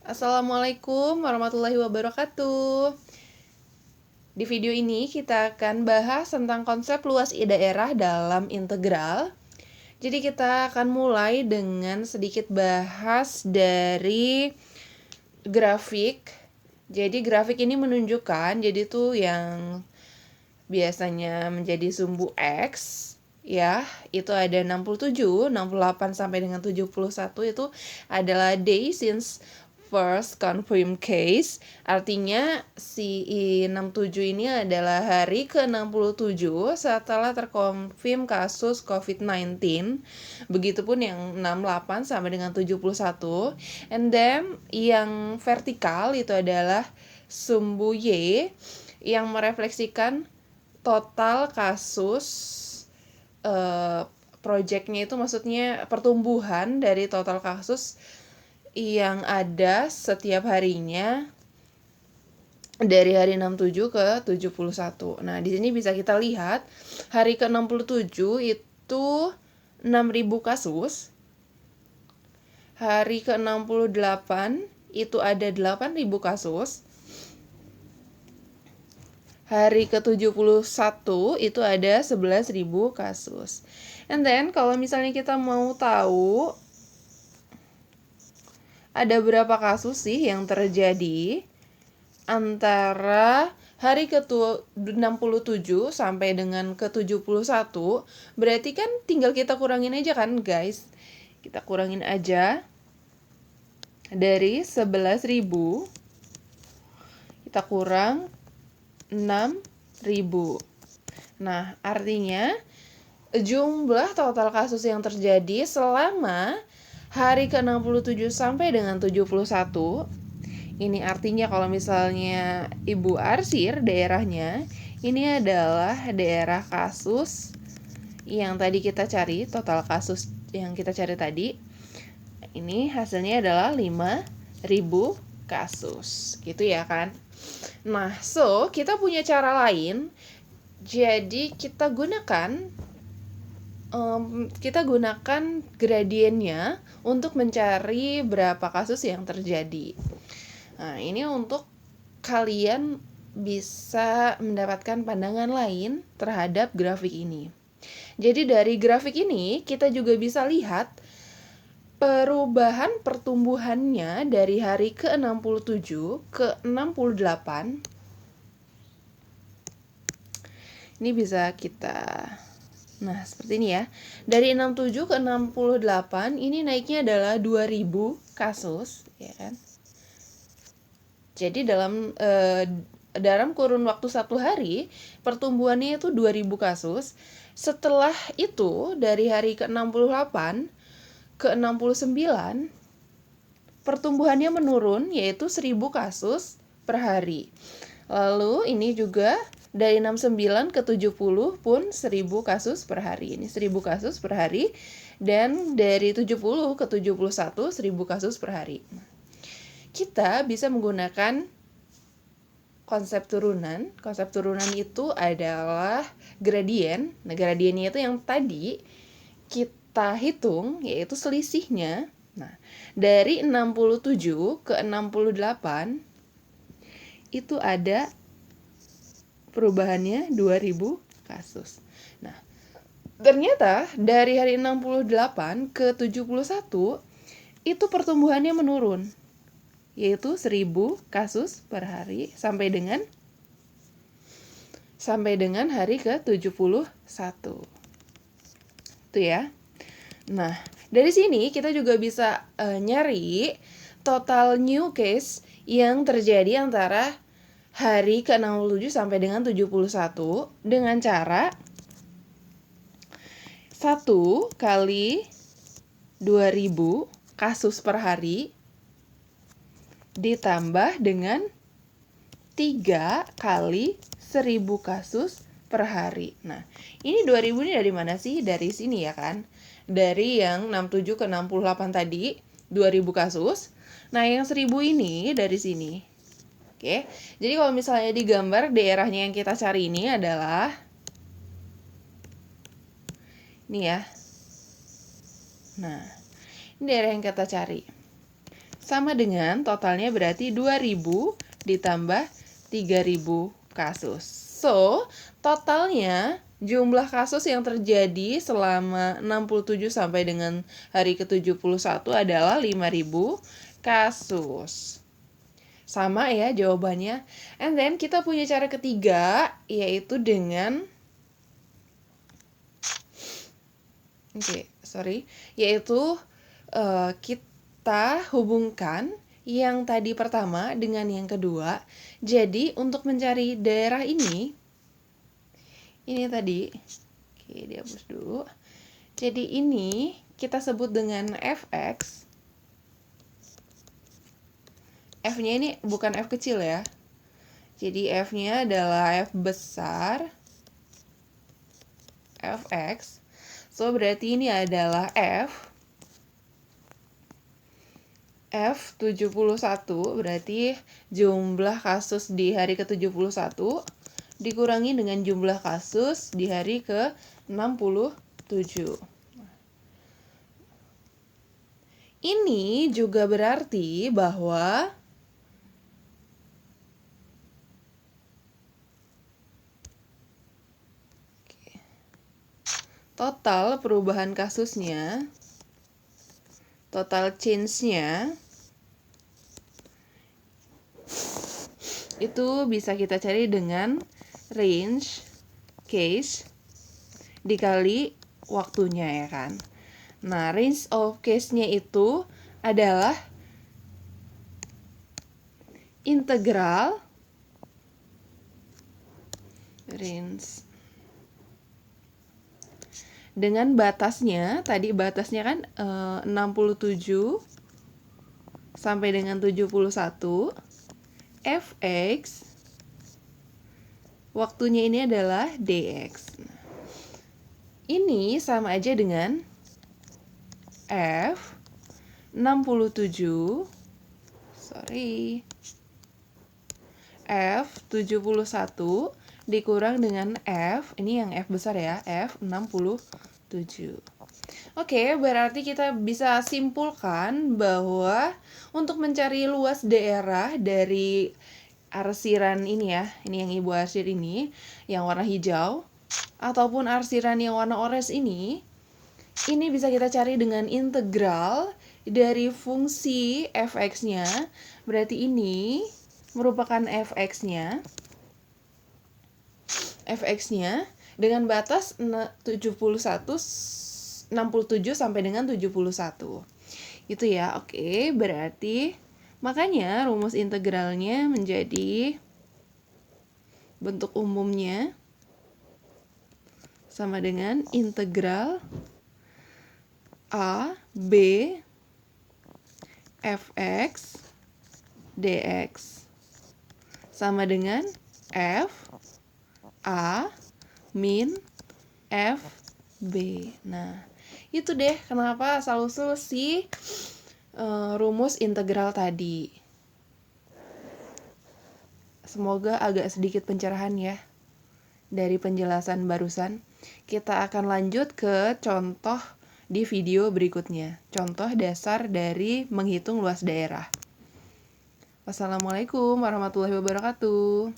Assalamualaikum warahmatullahi wabarakatuh. Di video ini kita akan bahas tentang konsep luas daerah dalam integral. Jadi kita akan mulai dengan sedikit bahas dari grafik. Jadi grafik ini menunjukkan, jadi tuh yang biasanya menjadi sumbu X, ya, itu ada 67, 68 sampai dengan 71 itu adalah day since first confirmed case. Artinya si 67 ini adalah hari ke-67 setelah terkonfirm kasus COVID-19. Begitupun yang 68 sampai dengan 71. And then yang vertikal itu adalah sumbu Y yang merefleksikan total kasus projectnya, itu maksudnya pertumbuhan dari total kasus yang ada setiap harinya dari hari 67 ke 71. Nah, di sini bisa kita lihat hari ke-67 itu 6.000 kasus. Hari ke-68 itu ada 8.000 kasus. Hari ke-71 itu ada 11.000 kasus. And then kalau misalnya kita mau tahu ada berapa kasus sih yang terjadi antara hari ke-67 sampai dengan ke-71, berarti kan tinggal kita kurangin aja kan guys. Kita kurangin aja dari 11.000, kita kurang 6.000. Nah, artinya jumlah total kasus yang terjadi selama hari ke-67 sampai dengan 71, ini artinya kalau misalnya Ibu arsir daerahnya, ini adalah daerah kasus yang tadi kita cari, total kasus yang kita cari tadi. Ini hasilnya adalah 5.000 kasus, gitu ya kan. Nah, so kita punya cara lain. Jadi kita gunakan gradiennya untuk mencari berapa kasus yang terjadi. Nah, ini untuk kalian bisa mendapatkan pandangan lain terhadap grafik ini. Jadi dari grafik ini kita juga bisa lihat perubahan pertumbuhannya dari hari ke-67 ke 68. Ini bisa kita, nah seperti ini ya. Dari 67 ke 68 ini naiknya adalah 2.000 kasus, ya kan? Jadi dalam kurun waktu 1 hari pertumbuhannya itu 2.000 kasus. Setelah itu dari hari ke-68 ke 69 pertumbuhannya menurun, yaitu 1.000 kasus per hari. Lalu ini juga dari 69 ke 70 pun 1.000 kasus per hari. Ini 1.000 kasus per hari. Dan dari 70 ke 71 1.000 kasus per hari. Kita bisa menggunakan konsep turunan. Konsep turunan itu adalah gradien. Nah, gradiennya itu yang tadi kita hitung, yaitu selisihnya. Nah, dari 67 ke 68 itu ada perubahannya 2.000 kasus. Nah, ternyata dari hari 68 ke 71 itu pertumbuhannya menurun, yaitu 1.000 kasus per hari sampai dengan hari ke-71. Itu ya. Nah, dari sini kita juga bisa nyari total new case yang terjadi antara hari ke-67 sampai dengan 71 dengan cara 1 kali 2.000 kasus per hari ditambah dengan 3 kali 1.000 kasus per hari. Nah, ini 2.000 ini dari mana sih? Dari sini ya kan? Dari yang 67 ke 68 tadi, 2.000 kasus. Nah, yang 1.000 ini dari sini. Oke, jadi kalau misalnya digambar daerahnya yang kita cari ini adalah ini ya. Nah, ini daerah yang kita cari. sama dengan totalnya berarti 2.000 ditambah 3.000 kasus. So, totalnya jumlah kasus yang terjadi selama 67 sampai dengan hari ke-71 adalah 5.000 kasus. Sama ya jawabannya. And then kita punya cara ketiga, yaitu dengan yaitu kita hubungkan yang tadi pertama dengan yang kedua. Jadi untuk mencari daerah ini tadi, dihapus dulu. Jadi ini kita sebut dengan fx. F-nya ini bukan F kecil ya. Jadi F-nya adalah F besar, fx. So berarti ini adalah F71, berarti jumlah kasus di hari ke-71 dikurangi dengan jumlah kasus di hari ke-67. Ini juga berarti bahwa total perubahan kasusnya, total change-nya, itu bisa kita cari dengan range case dikali waktunya ya kan. Nah, range of case-nya itu adalah integral range dengan batasnya, tadi batasnya kan 67 sampai dengan 71, fx, waktunya ini adalah dx. Ini sama aja dengan F71 dikurang dengan F, ini yang F besar ya, F67. Oke, berarti kita bisa simpulkan bahwa untuk mencari luas daerah dari arsiran ini ya, ini yang ibu arsir ini, yang warna hijau, ataupun arsiran yang warna orange ini bisa kita cari dengan integral dari fungsi fx-nya. Berarti ini merupakan fx-nya dengan batas 67 sampai dengan 71. Itu ya. Oke, berarti makanya rumus integralnya menjadi bentuk umumnya sama dengan integral A, B, fx, dx sama dengan f, A, min, f, b. Nah, itu deh kenapa asal-usul si rumus integral tadi. Semoga agak sedikit pencerahan ya dari penjelasan barusan. Kita akan lanjut ke contoh di video berikutnya. Contoh dasar dari menghitung luas daerah. Wassalamualaikum warahmatullahi wabarakatuh.